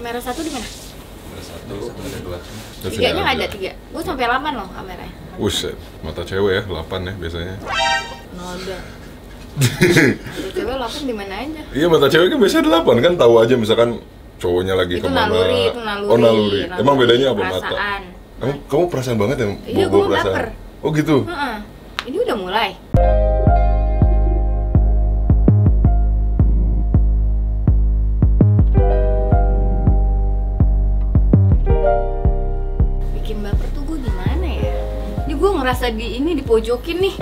Kamera 1 di mana? Kamera 1, kamera 2. Tiganya nggak ada 3. Gue sampai 8 loh kameranya. Buset, mata cewek ya 8 ya biasanya. Noda. Mata cewek 8 di mana aja? Iya, mata cewek kan biasanya 8 kan, tahu aja misalkan cowoknya lagi Itu kemana. naluri, itu naluri. Oh, naluri. Emang bedanya apa mata? Perasaan. Kamu perasaan banget ya? Iya, Bawa gue perasaan. baper. Oh gitu. Heeh. Ini udah mulai. Bikin baper tuh gue gimana ya? Ini gue ngerasa dipojokin nih.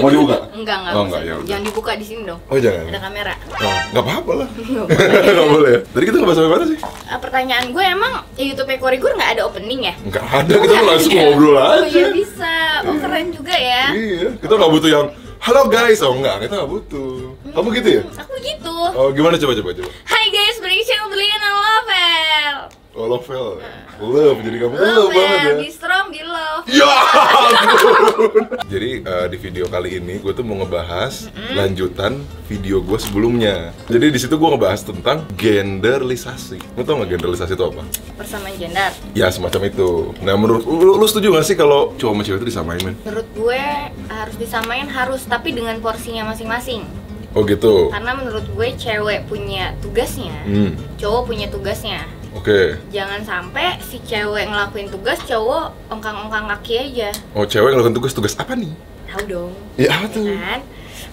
Mau dibuka? Enggak Oh, bisa. enggak, ya udah. Jangan dibuka di sini dong. Oh jangan. Ada kamera. Oh, nggak apa-apa lah. Nggak boleh. Nggak boleh ya? Tadi kita ngebahas sampai mana sih? Pertanyaan gue emang YouTube Ekorigur nggak ada opening ya? Nggak ada, kita langsung ngobrol aja. Oh iya bisa. Oh keren juga ya. Iya, kita nggak butuh yang halo guys, oh enggak, kita nggak butuh. Kamu gitu ya? Aku gitu. Oh gimana coba. Hai guys, beli channel beliin Novel. Oh love, love, jadi kamu love banget ya. Be strong, be love. Ya ampun. Jadi di video kali ini gue tuh mau ngebahas lanjutan video gue sebelumnya. Jadi di situ gue ngebahas tentang genderlisasi. Lo tau nggak genderlisasi itu apa? Persamaan gender. Ya semacam itu. Nah menurut lu setuju nggak sih kalau cowok sama cewek itu disamain, men? Menurut gue harus disamain harus, tapi dengan porsinya masing-masing. Oh gitu. Karena menurut gue cewek punya tugasnya, cowok punya tugasnya. Oke. Jangan sampai si cewek ngelakuin tugas, cowok ongkang-ongkang kaki aja. Oh cewek ngelakuin tugas apa nih? Tahu dong. Ya apa tuh? Kan?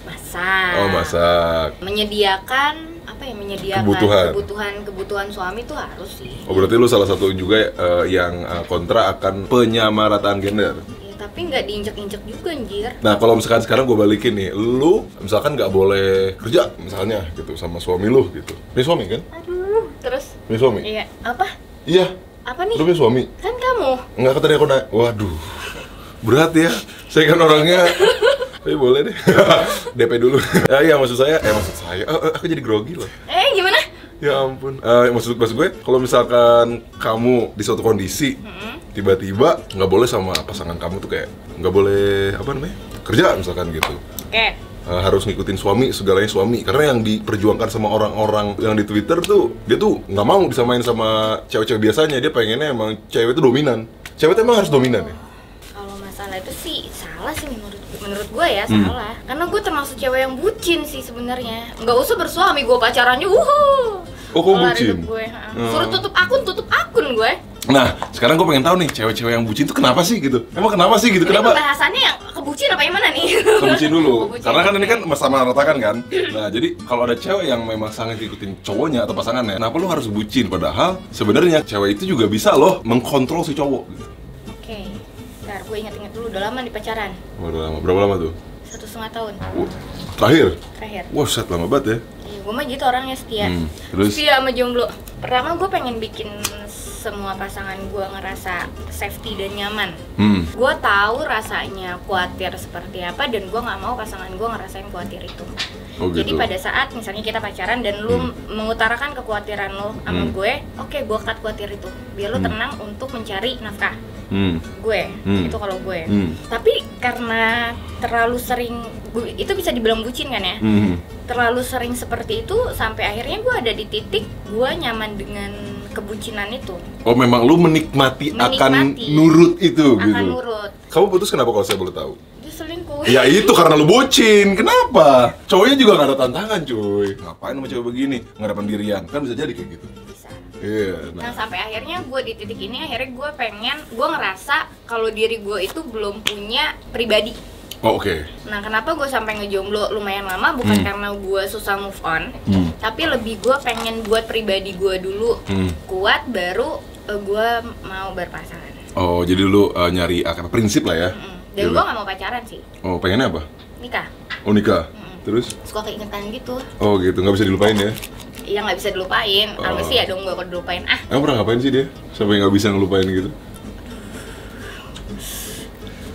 Masak. Oh masak. Menyediakan apa ya? Menyediakan kebutuhan suami tuh harus sih. Oh berarti lu salah satu juga yang kontra akan penyamarataan gender. Ya, tapi nggak diinjek-injek juga anjir. Nah kalau misalkan sekarang gue balikin nih, lu misalkan nggak boleh kerja misalnya gitu sama suami lu gitu. Ini suami kan? Aduh, terus? Ini suami? Iya, apa? Iya. Apa nih? Lu punya suami? Kan kamu. Enggak, tadi aku nanya. Waduh, berat ya. Saya kan orangnya. Tapi boleh deh. DP dulu. Iya maksud saya. Aku jadi grogi loh. Gimana? Ya ampun. Maksud gue, kalau misalkan kamu di suatu kondisi tiba-tiba nggak boleh sama pasangan kamu tuh kayak nggak boleh apa namanya kerja misalkan gitu. Oke. Harus ngikutin suami, segalanya suami. Karena yang diperjuangkan sama orang-orang yang di Twitter tuh, dia tuh nggak mau disamain sama cewek-cewek biasanya. Dia pengennya emang cewek itu dominan. Cewek itu emang harus dominan ya? Kalau masalah itu sih salah sih menurut gue ya, salah. Karena gue termasuk cewek yang bucin sih sebenarnya. Nggak usah bersuami, gue pacarannya Oh, kok bucin? Gue. Suruh tutup akun gue. Nah, sekarang gue pengen tahu nih, cewek-cewek yang bucin tuh kenapa sih gitu? Emang kenapa sih gitu? Ini Kenapa? pembahasannya yang kebucin apa yang mana nih? Kebucin dulu, Kebucin. karena kan ini kan sama ratakan kan. Nah, jadi kalau ada cewek yang memang sangat ngikutin cowoknya atau pasangannya, kenapa lu harus bucin? Padahal sebenarnya cewek itu juga bisa loh mengkontrol si cowok. Gitu. Oke, ntar gue inget-inget dulu, udah lama di pacaran. Udah lama, berapa lama tuh? 1,5 tahun. Terakhir? Terakhir. Wah, set lama banget ya. Iya, gue mah gitu orangnya setia. Terus? Setia sama jomblo. Pertama gue pengen bikin semua pasangan gue ngerasa safety dan nyaman. Gue tahu rasanya khawatir seperti apa dan gue nggak mau pasangan gue ngerasain khawatir itu. Oh, gitu. Jadi pada saat misalnya kita pacaran dan lu mengutarakan kekhawatiran lo sama gue, oke, gue cut khawatir itu biar lu tenang untuk mencari nafkah. Gue itu kalau gue. Tapi karena terlalu sering, itu bisa dibilang bucin kan ya. Terlalu sering seperti itu sampai akhirnya gue ada di titik gue nyaman dengan kebucinan itu. Oh, memang lu menikmati akan nurut itu gitu. Akan nurut. Kamu putus kenapa kalau saya boleh tahu? Dia selingkuh. Ya itu karena lu bucin. Kenapa? Cowoknya juga gak ada tantangan, cuy. Ngapain sama cewek begini? Nggak ada pendirian. Kan bisa jadi kayak gitu. Bisa. Iya. Nah sampai akhirnya gue di titik ini, akhirnya gue ngerasa kalau diri gue itu belum punya pribadi. Oh, oke. Nah kenapa gue sampai ngejomblo lumayan lama, bukan karena gue susah move on, tapi lebih gue pengen buat pribadi gue dulu kuat, baru gue mau berpasangan. Oh, jadi lu nyari prinsip lah ya. Dan gue gak mau pacaran sih. Oh, pengennya apa? Nikah. Oh, nikah. Terus? Suka keingetan gitu. Oh gitu, nggak bisa dilupain ya? Iya nggak bisa dilupain. Apa sih ya dong gue dilupain. Emang pernah ngapain sih dia? Sampai nggak bisa ngelupain gitu?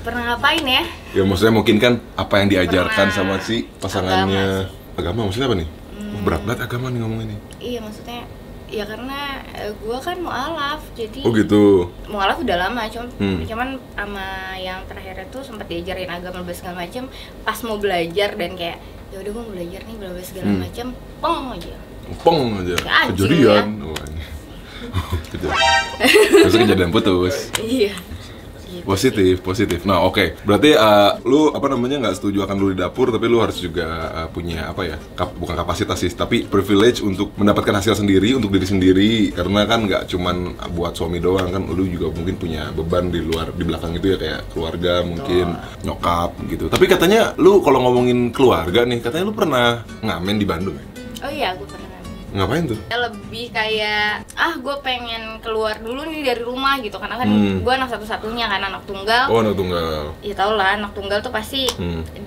Pernah ngapain ya? Ya maksudnya mungkin kan apa yang diajarkan Pernah. sama si pasangannya. Agama maksudnya apa nih? Berat banget agama nih ngomong ini. Iya maksudnya ya karena gue kan mualaf, jadi Oh gitu. mualaf udah lama, cuman sama yang terakhir itu sempat diajarin agama segala macam. Pas mau belajar dan kayak ya udah gue mau belajar nih, belajar segala macam, peng aja. Peng aja. Ya, anjing kejadian. ya. Oh, Kecil. Terus kejadian putus. Iya. Positif. Nah, oke. Berarti lu nggak setuju akan lu di dapur, tapi lu harus juga punya bukan kapasitas sih, tapi privilege untuk mendapatkan hasil sendiri untuk diri sendiri. Karena kan nggak cuman buat suami doang kan, lu juga mungkin punya beban di belakang itu ya, kayak keluarga mungkin, nyokap gitu. Tapi katanya lu kalau ngomongin keluarga nih, katanya lu pernah ngamen di Bandung ya? Oh iya, gue pernah. Ngapain tuh? Lebih kayak, gue pengen keluar dulu nih dari rumah gitu. Karena kan gue anak satu-satunya kan, anak tunggal. Oh, anak tunggal. Ya tau lah, anak tunggal tuh pasti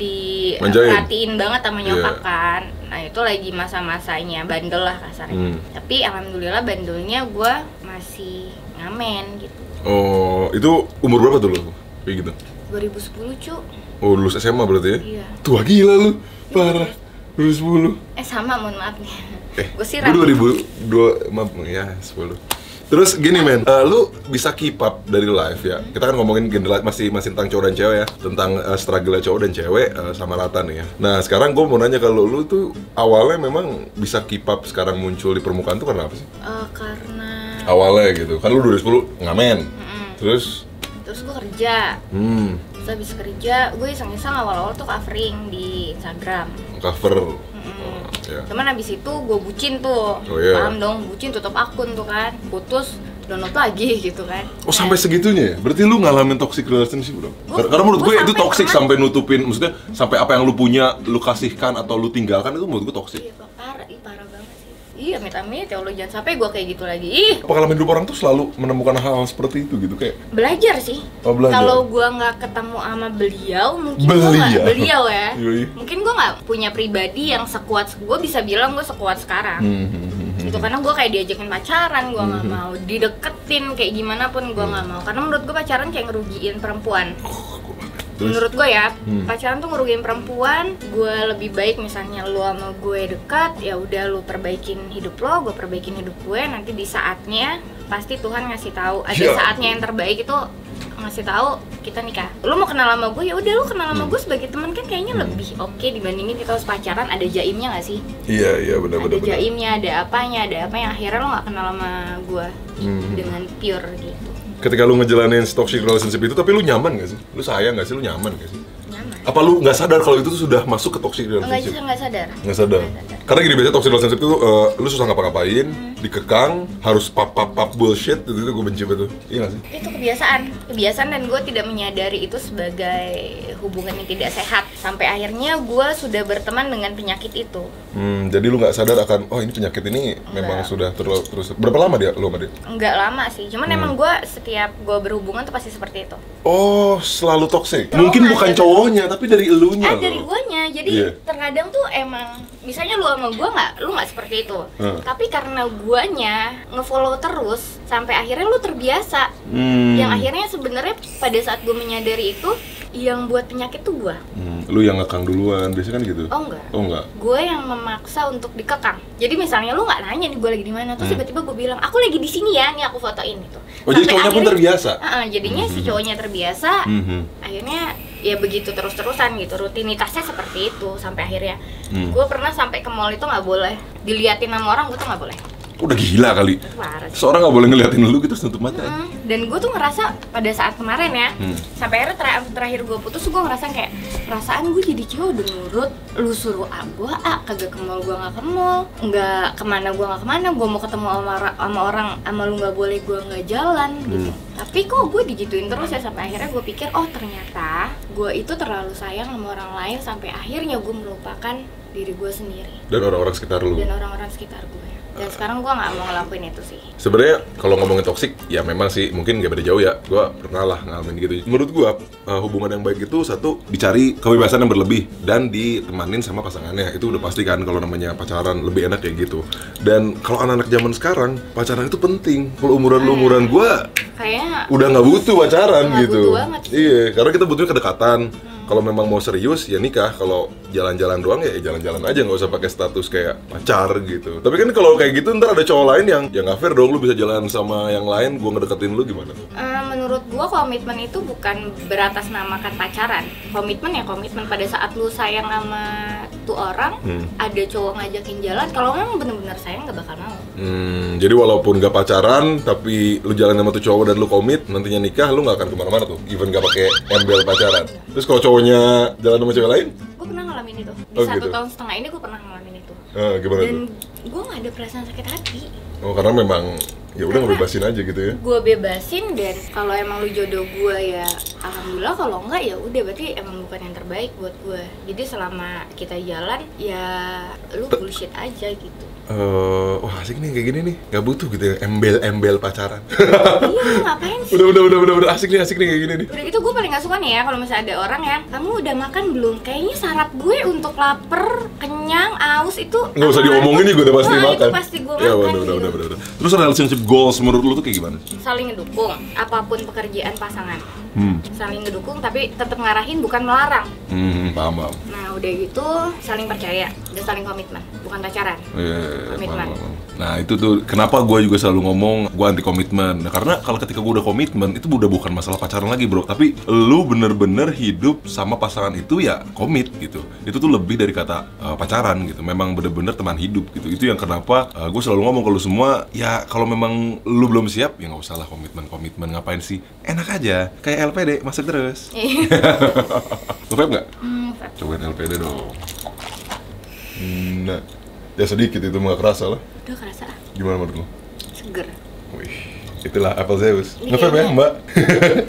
diperhatiin banget sama nyokap kan. Nah itu lagi masa-masanya bandel lah kasarnya. Tapi alhamdulillah bandelnya gue masih ngamen gitu. Oh, itu umur berapa tuh lo? Kayak gitu? 2010 cu. Oh, lulus SMA berarti ya? Iya. Tua gila lu, parah. 2010. Sama, mohon maaf nih. Gue sih 2002, maaf ya, 10. Terus gini men, lu bisa keep up dari live ya. Kita kan ngomongin gender masih tentang cowok dan cewek ya, tentang struggle cowok dan cewek sama rata nih ya. Nah sekarang gue mau nanya, kalau lu tuh awalnya memang bisa keep up sekarang muncul di permukaan tuh karena apa sih? Karena awalnya gitu, kan lu 2010 ngamen, terus gue kerja. Terus habis kerja, gue iseng-iseng awal-awal tuh covering di Instagram. Cover. Yeah. Cuman abis itu gue bucin tuh, paham dong, bucin tutup akun tuh kan, putus, download lagi gitu kan. Oh sampai segitunya ya? Berarti lu ngalamin toxic relationship dong? Karena menurut gue itu toxic sampai nutupin, maksudnya sampai apa yang lu punya, lu kasihkan atau lu tinggalkan, itu menurut gue toxic. Iya parah banget sih. Iya amit-amit ya Allah, jangan sampai gue kayak gitu lagi. Pengalaman hidup orang tuh selalu menemukan hal seperti itu gitu kayak? Belajar sih. Oh, belajar. Kalau gue nggak ketemu sama beliau, mungkin beliau ya. Mungkin gue nggak punya pribadi yang sekuat, gue bisa bilang gue sekuat sekarang. Itu karena gue kayak diajakin pacaran, gue nggak mau dideketin kayak gimana pun gue nggak mau. Karena menurut gue pacaran kayak ngerugiin perempuan. Menurut gue ya, pacaran tuh ngerugiin perempuan. Gue lebih baik misalnya lu sama gue dekat, ya udah lu perbaikin hidup lo, gue perbaikin hidup gue. Nanti di saatnya pasti Tuhan ngasih tahu. Ada saatnya yang terbaik itu ngasih tahu kita nikah. Lu mau kenal sama gue, ya udah lu kenal sama gue sebagai teman kan kayaknya lebih oke dibandingin kita harus pacaran. Ada jaimnya nggak sih? Iya benar. Ada jaimnya, ada apanya yang akhirnya lo nggak kenal sama gue dengan pure gitu. Ketika lu ngejalanin toxic relationship itu, tapi lu nyaman gak sih? Lu sayang gak sih? Lu nyaman gak sih? Nyaman. Apa lu nggak sadar kalau itu tuh sudah masuk ke toxic relationship? Nggak sadar. Nggak sadar. Karena gini, biasanya toxic relationship itu lu susah ngapa-ngapain, dikekang, harus pap bullshit, itu gue benci banget. Iya nggak sih? Itu kebiasaan dan gue tidak menyadari itu sebagai hubungan yang tidak sehat. Sampai akhirnya gue sudah berteman dengan penyakit itu. Jadi lu nggak sadar akan, oh ini penyakit ini memang sudah terus. Berapa lama lu sama dia? Nggak lama sih, cuman emang gue setiap gue berhubungan tuh pasti seperti itu. Oh, selalu toxic? Mungkin bukan cowoknya, tapi dari elunya dari guanya. Jadi terkadang tuh emang, misalnya lu sama gue lu nggak seperti itu. Tapi karena guanya ngefollow terus, sampai akhirnya lu terbiasa. Yang akhirnya sebenarnya pada saat gue menyadari itu, yang buat penyakit tuh gua. Lu yang ngekang duluan, biasanya kan gitu? Oh enggak. Gue yang memaksa untuk dikekang. Jadi misalnya lu nggak nanya nih gue lagi di mana, terus tiba-tiba gue bilang aku lagi di sini ya, nih aku fotoin gitu. Oh jadi cowoknya pun terbiasa? Jadinya si cowoknya terbiasa, akhirnya ya begitu terus-terusan gitu, rutinitasnya seperti itu sampai akhirnya. Gue pernah sampai ke mall itu nggak boleh diliatin sama orang, gue tuh nggak boleh. Udah gila kali. Parah. Seorang nggak boleh ngeliatin lu gitu, tutup mata. Dan gue tuh ngerasa pada saat kemarin ya, sampai akhirnya terakhir gue putus, gue ngerasa kayak perasaan gue jadi cowok udah nurut. Lu suruh gue kagak ke mall, gue nggak ke mall, nggak kemana gue nggak kemana, gue mau ketemu sama orang, sama lu nggak boleh, gue nggak jalan gitu. Tapi kok gue digituin terus ya, sampai akhirnya gue pikir oh ternyata gue itu terlalu sayang sama orang lain sampai akhirnya gue melupakan diri gue sendiri dan orang-orang sekitar lu. Dan sekarang gue nggak mau ngelakuin itu sih. Sebenarnya kalau ngomongin toksik, ya memang sih mungkin nggak beda jauh ya. Gue pernah lah ngalamin gitu. Menurut gue hubungan yang baik itu satu, dicari kebebasan yang berlebih dan ditemanin sama pasangannya. Itu udah pasti kan kalau namanya pacaran lebih enak kayak gitu. Dan kalau anak-anak zaman sekarang pacaran itu penting. Kalau umuran gue kayaknya udah nggak butuh pacaran gitu. Butuh banget. Iya, karena kita butuhnya kedekatan. Kalau memang mau serius ya nikah, kalau jalan-jalan doang ya jalan-jalan aja, nggak usah pakai status kayak pacar gitu. Tapi kan kalau kayak gitu ntar ada cowok lain yang ya nggak fair dong, lu bisa jalan sama yang lain, gua ngedeketin lu gimana? Menurut gua komitmen itu bukan beratasnamakan pacaran. Komitmen ya komitmen. Pada saat lu sayang sama tuh orang, ada cowok ngajakin jalan, kalau memang bener-bener sayang nggak bakal mau. Jadi walaupun nggak pacaran, tapi lu jalan sama tuh cowok dan lu komit, nantinya nikah, lu nggak akan kemana-mana tuh, even nggak pakai embel pacaran. Terus kalau cowoknya jalan sama cewek lain? Gue pernah ngalamin itu. Di Oh, 1 gitu. tahun setengah ini gue pernah ngalamin itu. Gimana Dan tuh? gue nggak ada perasaan sakit hati. Oh, karena memang ya udah ngebebasin aja gitu ya. Gue bebasin, dan kalau emang lu jodoh gue ya alhamdulillah, kalau enggak ya udah berarti emang bukan yang terbaik buat gue. Jadi selama kita jalan ya lu bullshit aja gitu. Wah asik nih kayak gini nih, nggak butuh gitu ya embel-embel pacaran. Iya, ngapain sih? Udah asik nih kayak gini nih. Udah gitu gue paling gak suka nih ya kalau misalnya ada orang yang, kamu udah makan belum? Kayaknya syarat gue untuk lapar, kenyang, aus itu Nggak usah diomongin nih, gue udah pasti makan. Itu pasti gue Ya makan udah. Terus relationship goals menurut lu tuh kayak gimana? Saling ngedukung, apapun pekerjaan pasangan. Saling ngedukung tapi tetap ngarahin, bukan melarang. Paham. Nah udah gitu saling percaya dan saling komitmen, bukan pacaran. Komitmen. Paham. Nah itu tuh kenapa gue juga selalu ngomong gue anti komitmen. Nah, karena kalau ketika gue udah komitmen itu udah bukan masalah pacaran lagi bro, tapi lu bener-bener hidup sama pasangan itu ya komit gitu. Itu tuh lebih dari kata pacaran gitu. Memang bener-bener teman hidup gitu. Itu yang kenapa gue selalu ngomong ke lu semua, ya kalau memang lu belum siap ya nggak usah lah komitmen ngapain sih? Enak aja kayak LPD masuk terus. Lu vape nggak? Cobain LPD dong. Nah, ya sedikit itu nggak kerasa lah. Udah kerasa. Gimana menurut lu? Seger. Wih, itulah Apple Zeus. Iya. Nge-vape ya mbak?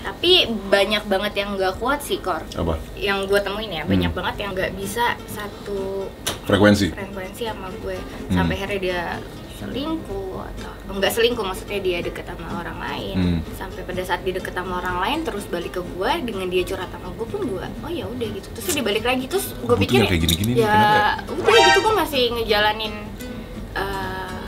Tapi banyak banget yang gak kuat sih Kor. Apa? Yang gue temuin ya, banyak banget yang gak bisa satu Frekuensi? sama gue. Sampai akhirnya dia selingkuh atau enggak selingkuh, maksudnya dia deket sama orang lain. Sampai pada saat dia deket sama orang lain terus balik ke gue, dengan dia curhat sama gue pun gue oh ya udah gitu, terus dia balik lagi, terus gue pikir kayak gini-gini nih, ya kenapa udah gitu, gue masih ngejalanin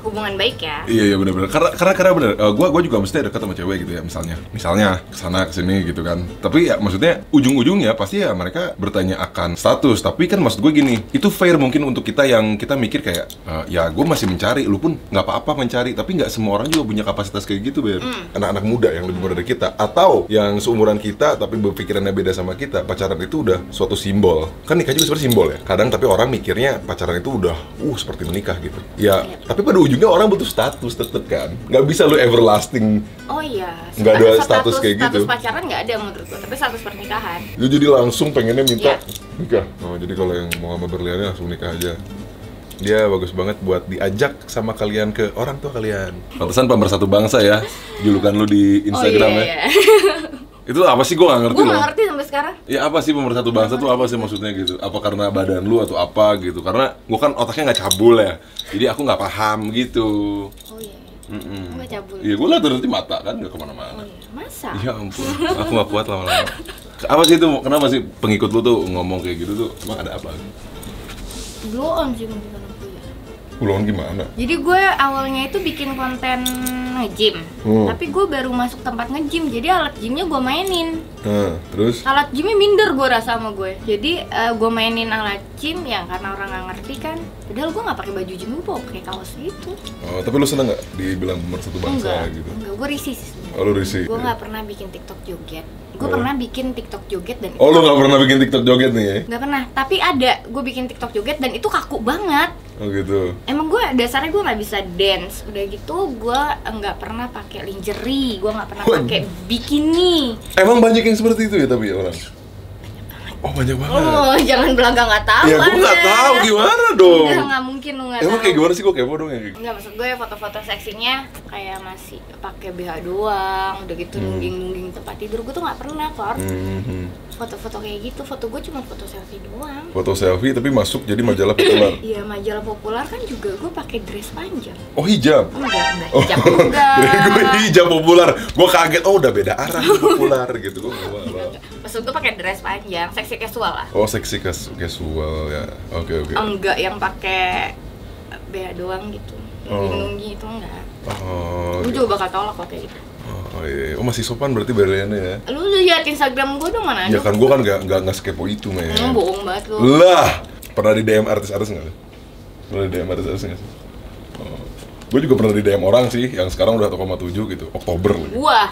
hubungan baik ya. Iya benar-benar. Karena benar. Gue juga mesti deket sama cewek gitu ya, misalnya kesana kesini gitu kan. Tapi ya maksudnya ujung-ujungnya pasti ya mereka bertanya akan status. Tapi kan maksud gue gini, itu fair mungkin untuk kita yang kita mikir kayak ya gue masih mencari, lu pun nggak apa-apa mencari. Tapi nggak semua orang juga punya kapasitas kayak gitu, Ber. Anak-anak muda yang lebih muda dari kita atau yang seumuran kita tapi berpikirannya beda sama kita, pacaran itu udah suatu simbol. Kan nikah juga seperti simbol ya. Kadang tapi orang mikirnya pacaran itu udah seperti menikah gitu. Ya, tapi pada ujungnya orang butuh status tetep kan, nggak bisa lu everlasting. Oh iya, nggak ada status kayak gitu. Status pacaran nggak ada menurut gue, tapi status pernikahan. Lu jadi langsung pengennya minta nikah. Iya. Jadi kalau yang mau sama berliannya langsung nikah aja. Dia bagus banget buat diajak sama kalian ke orang tua kalian. Pantesan pemersatu bangsa ya, julukan lu di Instagram iya. Itu apa sih, gue gak ngerti Gue loh. gak ngerti sampai sekarang. Ya apa sih pemersatu bangsa tuh apa sih maksudnya gitu? Apa karena badan lu atau apa gitu? Karena gue kan otaknya nggak cabul ya, jadi aku nggak paham gitu. Oh iya. Nggak cabul. Iya, gue liat nanti mata kan nggak kemana-mana. Oh iya. Masa? Ya ampun, aku nggak kuat lama-lama. Apa sih itu? Kenapa sih pengikut lu tuh ngomong kayak gitu tuh? Emang ada apa? Blow on sih mungkin kalau gue ya. Ulon gimana? Jadi gue awalnya itu bikin konten nge-gym, tapi gue baru masuk tempat nge-gym, jadi alat gymnya gue mainin. Terus? Alat gymnya minder gue rasa sama gue, jadi gue mainin alat gym ya karena orang nggak ngerti kan. Padahal gue nggak pakai baju gym, gue pakai kaos gitu. Oh, tapi lu seneng nggak dibilang pemersatu bangsa gitu? Enggak, gue risih sih. Oh, lu risih? Gue nggak pernah bikin TikTok joget. Gue pernah bikin TikTok joget dan Oh, lu nggak pernah bikin TikTok joget nih ya? nggak pernah, tapi ada gue bikin TikTok joget dan itu kaku banget. Oh gitu. Emang gue dasarnya gue nggak bisa dance, udah gitu gue nggak pernah pakai lingerie, gue nggak pernah pakai bikini. Emang banyak yang seperti itu ya tapi orang? Oh banyak banget. Oh jangan belaga nggak tahu. Ya gue nggak tahu gimana dong. Nggak mungkin lu nggak tahu. Emang kayak gimana sih, gue kepo dong ya? Nggak, maksud gue foto-foto seksinya kayak masih pakai BH doang, udah gitu nungging tempat tidur, gue tuh nggak pernah Kor. Foto-foto kayak gitu, foto gue cuma foto selfie doang. Foto selfie tapi masuk jadi majalah populer. Iya, majalah populer kan juga gue pakai dress panjang. Oh hijab? Enggak hijab enggak. Gue hijab populer, gue kaget, oh udah beda arah populer gitu. Gue Maksud gue pakai dress panjang, seksi casual lah. Oh seksi casual ya, oke. Enggak yang pakai BH doang gitu, nungging-nungging itu enggak. Oh. Gue juga bakal tolak kok kayak gitu. Oh iya. Oh masih sopan berarti Berliannya ya? Lu lihat Instagram gue dong mana? Ya kan gue kan nggak sekepo itu men. Bohong banget lu. Lah, pernah di DM artis-artis nggak? Pernah di DM artis-artis nggak sih? Oh. Gue juga pernah di DM orang sih, yang sekarang udah 1,7 gitu, Oktober lagi. Wah.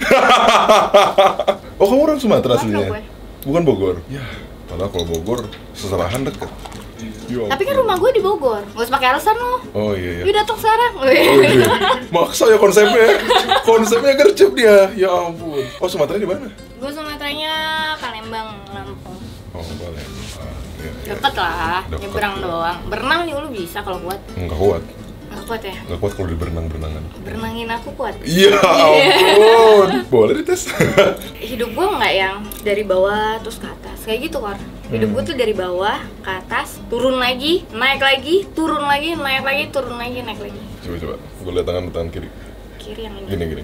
Oh kamu orang Sumatera Sumatera aslinya? gue. Bukan Bogor? Ya, padahal kalau Bogor, seserahan deket. Yo, Tapi kan rumah gue di Bogor, gak usah pakai alasan lo. Oh iya iya. Yuk datang sekarang. Oh, iya. Maksa ya konsepnya gercep dia. Ya ampun. Oh Sumatera di mana? Gue Sumateranya Palembang, Lampung. Oh Palembang. Iya, iya. Deket lah, Deket. nyebrang doang. Berenang nih lu bisa kalau kuat. Nggak kuat. Nggak kuat ya? Nggak kuat kalau di berenangan. Berenangin aku kuat. Iya ampun. Boleh dites. Hidup gue nggak yang dari bawah terus ke atas kayak gitu Kor. Hidup gue tuh dari bawah ke atas, turun lagi, naik lagi, turun lagi, naik lagi, turun lagi, naik lagi. Coba. Gue lihat tangan kiri. Kiri yang ini. Gini.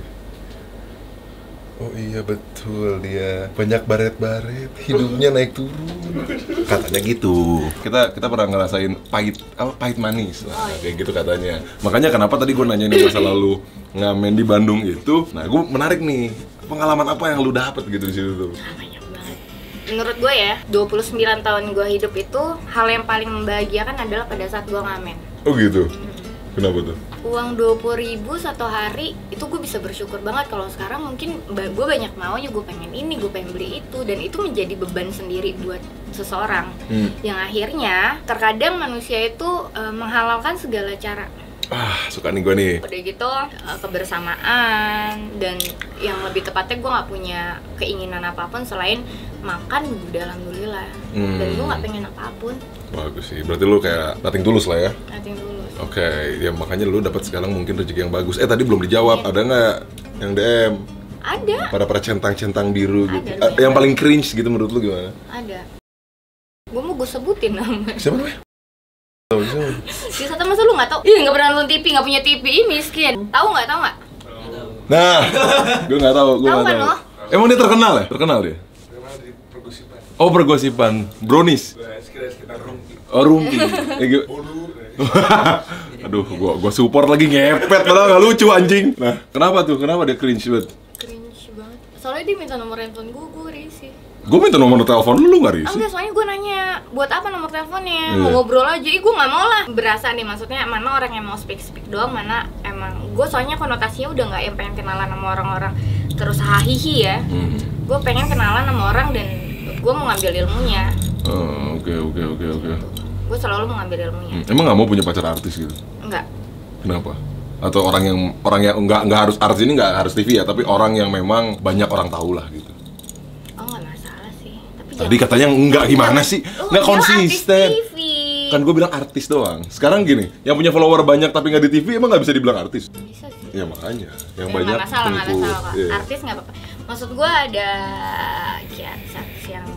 Oh iya betul dia banyak baret-baret, hidupnya naik turun. Katanya gitu. Kita pernah ngerasain pahit manis lah, kayak gitu katanya. Makanya kenapa tadi gue nanyain masa lalu ngamen di Bandung itu. Nah, gue menarik nih. Pengalaman apa yang lu dapet gitu di situ tuh? Banyak banget. Menurut gue ya, 29 tahun gue hidup itu hal yang paling membahagiakan adalah pada saat gue ngamen. Oh gitu. Kenapa tuh? Uang 20.000 satu hari itu gue bisa bersyukur banget. Kalau sekarang mungkin gue banyak maunya, gue pengen ini, gue pengen beli itu, dan itu menjadi beban sendiri buat seseorang. Yang akhirnya terkadang manusia itu menghalalkan segala cara. Suka nih gue nih. Udah gitu kebersamaan, dan yang lebih tepatnya gue nggak punya keinginan apapun selain makan, udah alhamdulillah. Dan gue nggak pengen apapun. Bagus sih, berarti lu kayak nothing tulus lah ya? Nothing tulus. Oke, ya makanya lu dapat sekarang mungkin rezeki yang bagus. Tadi belum dijawab, ada nggak yang DM? Ada. Para centang-centang biru gitu. Ada. Yang paling cringe gitu menurut lu gimana? Ada. Gue mau gue sebutin namanya. Siapa namanya? Tahu siapa? Di satu masa lu nggak tahu? Iya, nggak pernah nonton TV, nggak punya TV, miskin. Tahu nggak? Nah, gue nggak tahu. Tahu kan lo? Emang dia terkenal ya? Terkenal dia? Oh, Pergosipan. Brownies. Oh, Rumpi. Aduh, gua support lagi ngepet, padahal nggak lucu anjing. Nah, kenapa tuh? Kenapa dia cringe banget? Cringe banget. Soalnya dia minta nomor handphone gue risih. Gue minta nomor telepon lu nggak risih? Enggak, soalnya gue nanya, buat apa nomor teleponnya? Mau ngobrol aja, gue nggak mau lah. Berasa nih, maksudnya mana orang yang mau speak doang, mana emang. Gue soalnya konotasinya udah nggak yang pengen kenalan sama orang-orang terus hahihi ya. Gue pengen kenalan sama orang dan gue mau ngambil ilmunya. Oke. Gue selalu mau ngambil ilmunya. Emang nggak mau punya pacar artis gitu? Enggak. Kenapa? Atau orang yang nggak harus artis ini, nggak harus TV ya, tapi orang yang memang banyak orang tahu lah gitu. Oh, nggak masalah sih. Tapi Tadi katanya enggak, gimana sih? Nggak konsisten. Kan gue bilang artis doang. Sekarang gini, yang punya follower banyak tapi nggak di TV emang nggak bisa dibilang artis? Bisa sih. Ya makanya, yang Ya, banyak nggak masalah pengikut. kok. Iya. Artis nggak apa-apa. Maksud gue ada ya artis yang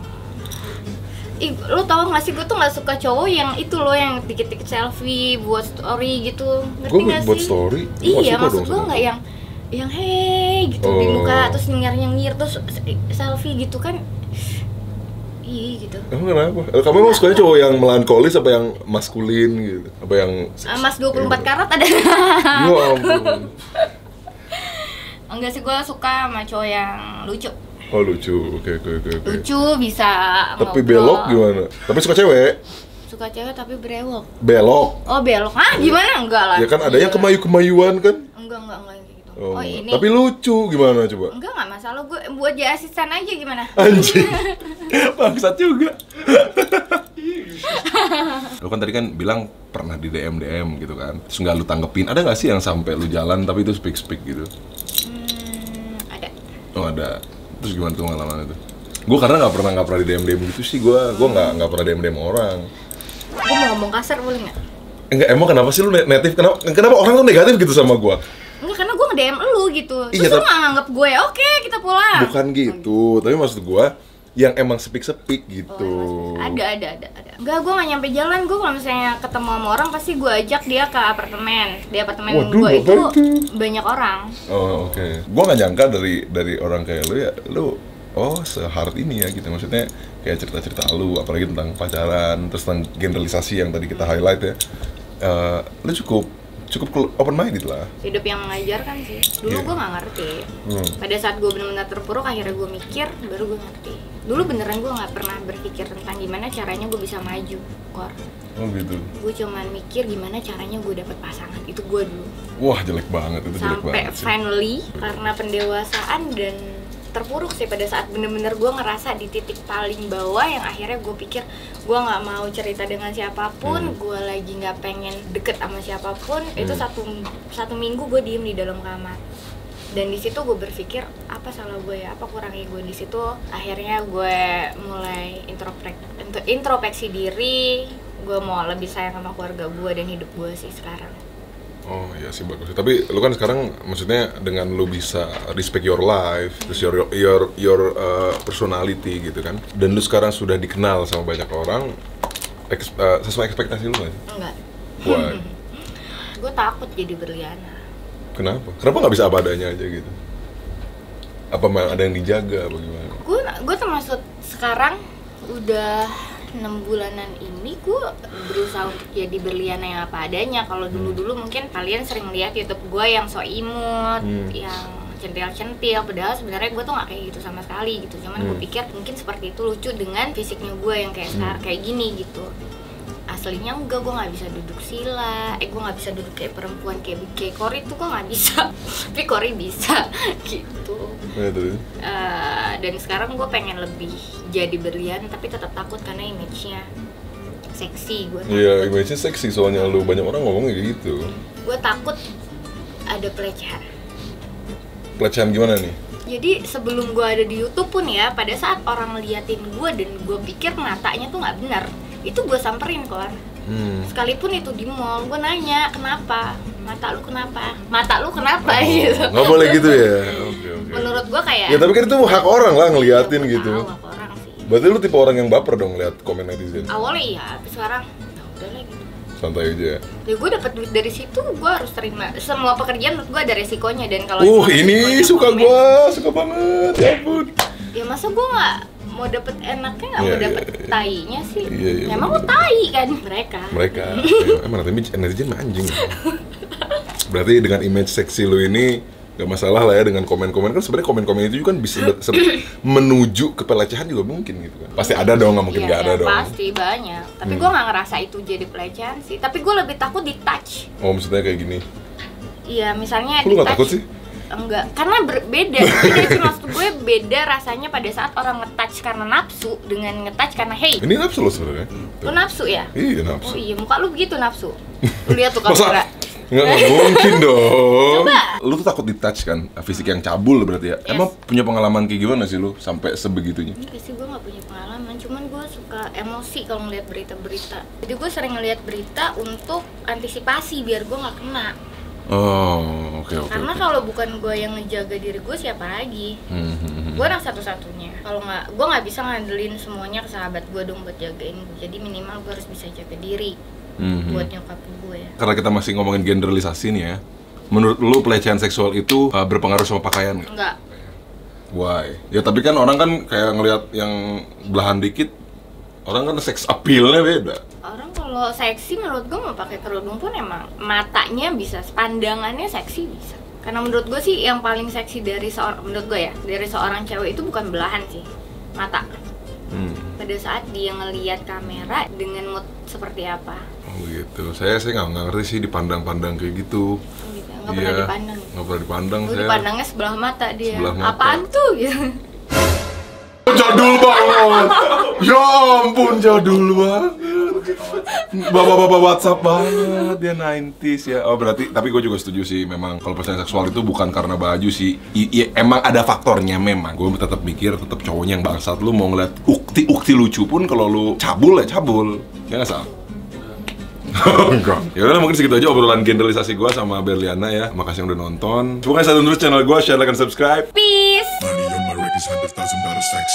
lo tau gak sih, gue tuh gak suka cowok yang itu loh, yang dikit-dikit selfie buat story gitu. Ngerti Gue gak buat sih? story? Iya, Suka maksud dong gue sama gak yang hey gitu di muka terus nyengir terus selfie gitu kan. Ih gitu. Emang kenapa? Kamu emang sukanya cowok yang melankolis apa yang maskulin gitu? Apa yang Mas 24 karat ada. Ya ampun. Enggak sih, gue suka sama cowok yang lucu. Oh lucu, oke. Lucu, bisa Tapi ngobrol. belok gimana? Tapi suka cewek? Suka cewek tapi brewok. Belok? Oh belok? Hah? Gimana? Enggak lah. Ya kan ada yang kemayu-kemayuan kan? Enggak yang kayak gitu. Oh, Ini. tapi lucu gimana coba? Enggak masalah, gue buat jadi asisten aja gimana? Anjing. Bangsat juga. Lu kan tadi kan bilang pernah di DM gitu kan. Terus nggak lu tanggepin. Ada nggak sih yang sampai lu jalan tapi itu speak gitu? Ada. Oh ada. Terus gimana tuh pengalaman itu? Gue karena nggak pernah di DM gitu sih. Gue nggak pernah DM orang. Gue mau ngomong kasar boleh nggak? Enggak, emang kenapa sih lu native? Kenapa orang tuh negatif gitu sama gue? Enggak, karena gue nge-DM lu gitu. Iya, Terus lu nggak nganggep gue, oke kita pulang. Bukan gitu, tapi maksud gue yang emang speak gitu. Ada. Enggak, gue nggak nyampe jalan. Gue kalau misalnya ketemu sama orang pasti gue ajak dia ke apartemen. Di apartemen gue itu banyak orang. Oh oke. Gue nggak nyangka dari orang kayak lu ya, lu sehard ini ya gitu. Maksudnya kayak cerita-cerita lu, apalagi tentang pacaran, terus tentang generalisasi yang tadi kita highlight ya. Lu cukup open minded lah. Hidup yang mengajarkan sih. Dulu gue nggak ngerti. Pada saat gue benar-benar terpuruk, akhirnya gue mikir, baru gue ngerti. Dulu beneran gue nggak pernah berpikir tentang gimana caranya gue bisa maju, Kor. Oh gitu. Gue cuman mikir gimana caranya gue dapet pasangan. Itu gue dulu. Wah jelek banget itu, jelek banget. Sampai finally karena pendewasaan dan terpuruk sih pada saat bener-bener gue ngerasa di titik paling bawah yang akhirnya gue pikir gue nggak mau cerita dengan siapapun, gue lagi nggak pengen deket sama siapapun. Itu satu minggu gue diem di dalam kamar, dan di situ gue berpikir apa salah gue ya, apa kurangnya gue. Di situ akhirnya gue mulai introspeksi diri, gue mau lebih sayang sama keluarga gue dan hidup gue sih sekarang. Oh iya sih bagus. Tapi lu kan sekarang maksudnya dengan lu bisa respect your life, terus your personality gitu kan. Dan lu sekarang sudah dikenal sama banyak orang, sesuai ekspektasi lu kan? Enggak. Why? Gue takut jadi berliana. Kenapa? Kenapa nggak bisa apa adanya aja gitu? Apa ada yang dijaga apa gimana? Gue termasuk sekarang udah 6 bulanan ini gue berusaha untuk jadi berliana yang apa adanya. Kalau dulu-dulu mungkin kalian sering lihat YouTube gue yang so imut, yang centil-centil, padahal sebenarnya gue tuh nggak kayak gitu sama sekali gitu. Cuman gue pikir mungkin seperti itu lucu dengan fisiknya gue yang kayak sekarang kayak gini gitu. Aslinya enggak, gue nggak bisa duduk sila, gue nggak bisa duduk kayak perempuan kayak Kori tuh gue nggak bisa, tapi Kori bisa gitu. Dan sekarang gue pengen lebih jadi berlian, tapi tetap takut karena image-nya seksi. Gue iya, image-nya seksi soalnya lu, banyak orang ngomongnya kayak gitu. Gue takut ada pelecehan. Pelecehan gimana nih? Jadi sebelum gue ada di YouTube pun ya, pada saat orang ngeliatin gue dan gue pikir matanya tuh nggak benar, itu gue samperin Kor. Sekalipun itu di mall, gue nanya kenapa, mata lu kenapa gitu. Nggak boleh gitu ya. Okay. Menurut gue kayak ya tapi kan itu hak orang lah ngeliatin ya, gitu. Hak orang sih. Berarti lu tipe orang yang baper dong lihat komen netizen. Awalnya iya, tapi sekarang ya udah lah gitu. Santai aja. Ya gue dapet duit dari situ, gue harus terima. Semua pekerjaan menurut gue ada resikonya, dan kalau ini suka banget, ya ampun. Ya masa gue nggak mau dapet enaknya, nggak mau dapet tainya sih. Iya, emang gue tai kan mereka. Emang netizen mah anjing. Berarti dengan image seksi lu ini gak masalah lah ya dengan komen-komen. Kan sebenarnya komen-komen itu juga kan bisa menuju ke pelecehan juga mungkin gitu kan. Pasti ada dong, nggak mungkin nggak ada dong. Pasti banyak. Tapi gue nggak ngerasa itu jadi pelecehan sih. Tapi gue lebih takut di touch. Oh maksudnya kayak gini? Iya misalnya lu nggak takut sih? Enggak, karena beda sih, maksud gue beda rasanya pada saat orang nge-touch karena nafsu dengan nge-touch karena hey. Ini nafsu lo sebenarnya. Lu nafsu ya? Iya nafsu. Oh iya, muka lu begitu nafsu. Lu lihat tuh kamera. Nggak mungkin dong. Coba. Lu tuh takut di-touch kan, fisik yang cabul berarti ya. Yes. Emang punya pengalaman kayak gimana sih lu sampai sebegitunya? Enggak sih, gue nggak punya pengalaman, cuman gue suka emosi kalau ngeliat berita-berita. Jadi gue sering ngeliat berita untuk antisipasi biar gue nggak kena. Oh, oke. Karena kalau bukan gue yang ngejaga diri gue, siapa lagi? Gue anak satu-satunya. Kalau nggak, gue nggak bisa ngandelin semuanya ke sahabat gue dong buat jagain gue. Jadi minimal gue harus bisa jaga diri buat nyokap gue ya. Karena kita masih ngomongin generalisasi nih ya. Menurut lu pelecehan seksual itu berpengaruh sama pakaian nggak? Enggak. Why? Ya tapi kan orang kan kayak ngelihat yang belahan dikit, orang kan seks appeal-nya beda. Orang kalau seksi menurut gue mau pakai kerudung pun emang matanya bisa, pandangannya seksi bisa. Karena menurut gue sih yang paling seksi dari menurut gue ya, dari seorang cewek itu bukan belahan sih, mata. Pada saat dia ngelihat kamera dengan mood seperti apa. Oh gitu. Saya nggak ngerti sih dipandang-pandang kayak gitu. Nggak pernah dipandang. Nggak pernah dipandang saya. Dipandangnya sebelah mata dia. Sebelah mata. Apaan tuh gitu. Jadul banget. Ya ampun, jadul banget. Bapak-bapak WhatsApp banget, dia 90s ya. Oh berarti, tapi gue juga setuju sih. Memang kalau pelecehan seksual itu bukan karena baju sih. Emang ada faktornya memang. Gue tetap mikir, tetap cowoknya yang bangsat. Lu mau ngeliat ukti lucu pun kalau lu cabul ya cabul. Ya nggak salah. Enggak. Ya udah mungkin segitu aja obrolan generalisasi gue sama Berliana ya. Makasih yang udah nonton. Semoga kalian terus channel gue, share, like, dan subscribe. Peace. Money on my records, $100,000 sex.